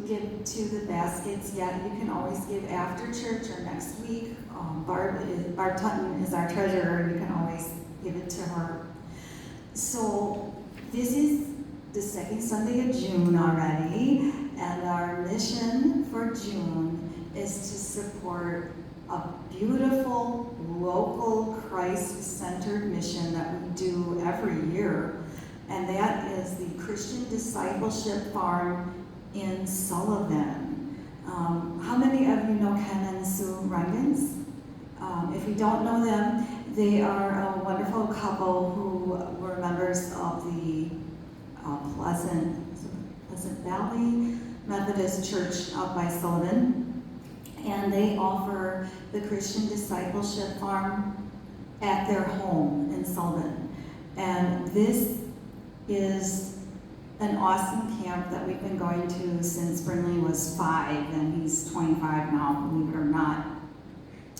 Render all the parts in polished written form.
give to the baskets yet. You can always give after church or next week. Barb Tutton is our treasurer. You can always give it to her. So this is the second Sunday of June already, and our mission for June is to support a beautiful, local, Christ-centered mission that we do every year, and that is the Christian Discipleship Farm in Sullivan. How many of you know Ken and Sue Rungans? If you don't know them, they are a wonderful couple who were members of the Pleasant Valley Methodist Church out by Sullivan, and they offer the Christian Discipleship Farm at their home in Sullivan. And this is an awesome camp that we've been going to since Brinley was 5, and he's 25 now, believe it or not.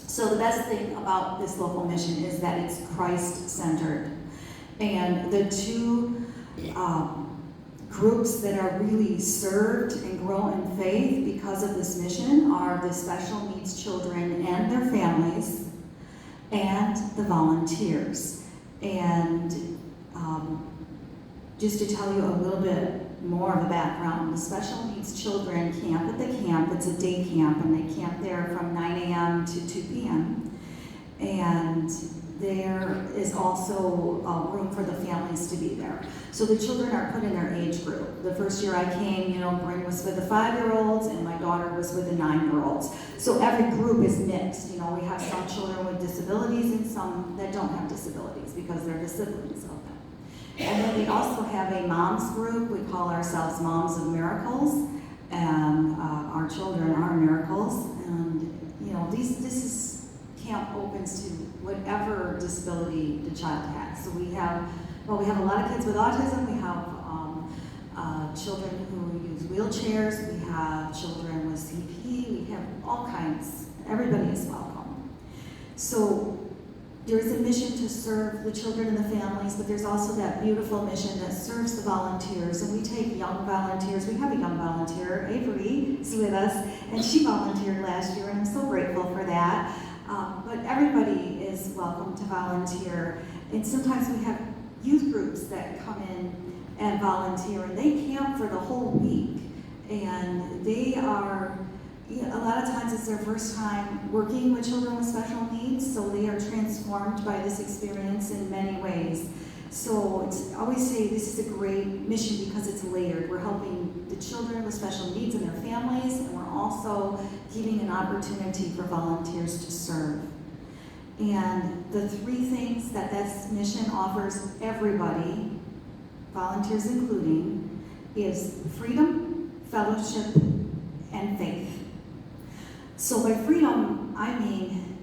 So the best thing about this local mission is that it's Christ-centered. And the two groups that are really served and grow in faith because of this mission are the special needs children and their families, and the volunteers. And just to tell you a little bit more of the background, the special needs children camp at the camp. It's a day camp, and they camp there from 9 a.m. to 2 p.m. And there is also room for the families to be there. So the children are put in their age group. The first year I came, Bryn was with the 5-year-olds, and my daughter was with the 9-year-olds. So every group is mixed. We have some children with disabilities and some that don't have disabilities because they're the siblings of them. And then we also have a moms group. We call ourselves Moms of Miracles, and our children are miracles. And this camp opens to whatever disability the child has. So we have a lot of kids with autism. We have children who use wheelchairs. We have children with CP. We have all kinds. Everybody is welcome. So there is a mission to serve the children and the families, but there's also that beautiful mission that serves the volunteers. And we take young volunteers. We have a young volunteer, Avery, is with us, and she volunteered last year, and I'm so grateful for that. But everybody is welcome to volunteer. And sometimes we have youth groups that come in and volunteer, and they camp for the whole week. And they are, a lot of times it's their first time working with children with special needs, so they are transformed by this experience in many ways. So I always say this is a great mission because it's layered. We're helping the children with special needs and their families, and we're also giving an opportunity for volunteers to serve. And the 3 things that this mission offers everybody, volunteers including, is freedom, fellowship, and faith. So by freedom, I mean,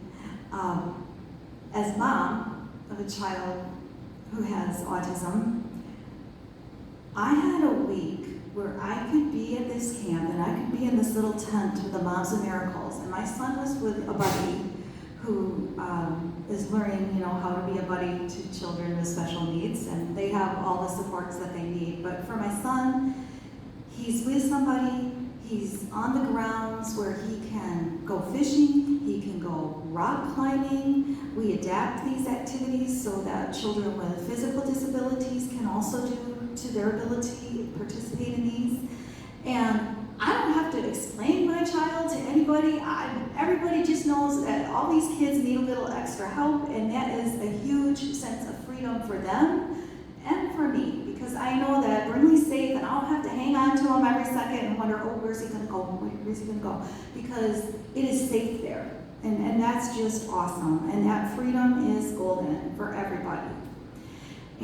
as mom of a child who has autism, I had a week where I could be at this camp and I could be in this little tent with the Moms of Miracles, and my son was with a buddy who is learning, how to be a buddy to children with special needs, and they have all the supports that they need. But for my son, he's with somebody. He's on the grounds where he can go fishing, he can go rock climbing. We adapt these activities so that children with physical disabilities can also do to their ability to participate in these. And I don't have to explain my child to anybody. Everybody just knows that all these kids need a little extra help, and that is a huge sense of freedom for them and for me, because I know that Brinley's safe and I don't have to hang on to him every second and wonder, where's he gonna go? Where's he gonna go? Because it is safe there. And that's just awesome. And that freedom is golden for everybody.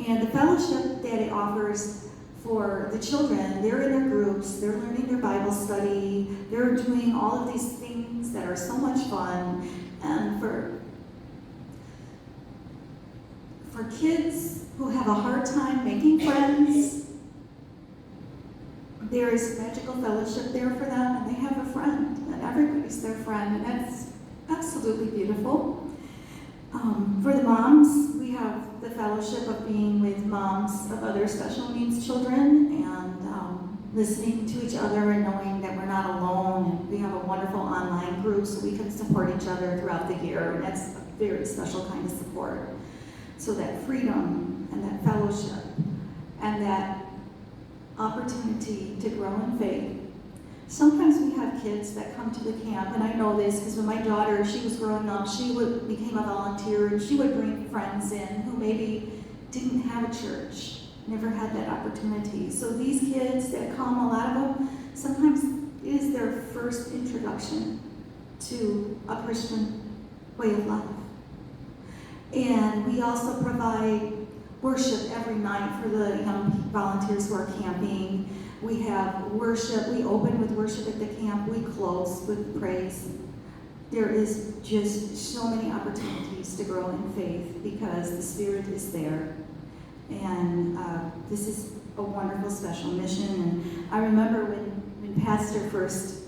And the fellowship that it offers for the children, they're in their groups, they're learning their Bible study, they're doing all of these things that are so much fun. And for kids who have a hard time making friends, there is magical fellowship there for them, and they have a friend, and everybody's their friend, and that's absolutely beautiful. For the moms, we have the fellowship of being with moms of other special needs children, and listening to each other and knowing that we're wonderful online group so we can support each other throughout the year, and that's a very special kind of support. So that freedom and that fellowship and that opportunity to grow in faith. Sometimes we have kids that come to the camp, and I know this because when my daughter, she was growing up, became a volunteer, and she would bring friends in who maybe didn't have a church, never had that opportunity. So these kids that come, a lot of them, sometimes it is their first introduction to a Christian way of life. And we also provide worship every night for the young volunteers who are camping. We have worship. We open with worship at the camp. We close with praise. There is just so many opportunities to grow in faith because the Spirit is there. And this is a wonderful, special mission. And I remember when Pastor first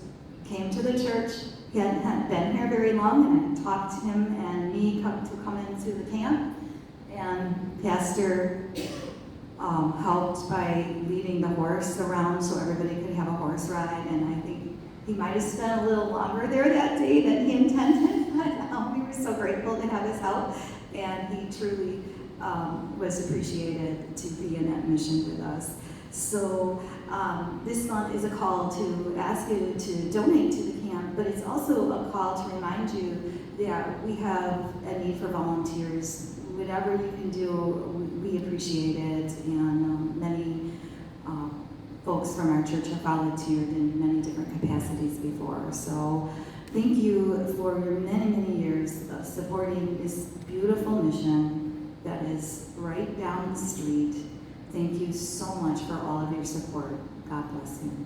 came to the church, he hadn't been here very long, and I talked to him and me to come into the camp. And Pastor helped by leading the horse around so everybody could have a horse ride. And I think he might have spent a little longer there that day than he intended, but we were so grateful to have his help. And he truly was appreciated to be in that mission with us. So this month is a call to ask you to donate to the camp, but it's also a call to remind you that we have a need for volunteers. Whatever you can do, we appreciate it, and many folks from our church have volunteered in many different capacities before. So thank you for your many, many years of supporting this beautiful mission that is right down the street. Thank you so much for all of your support. God bless you.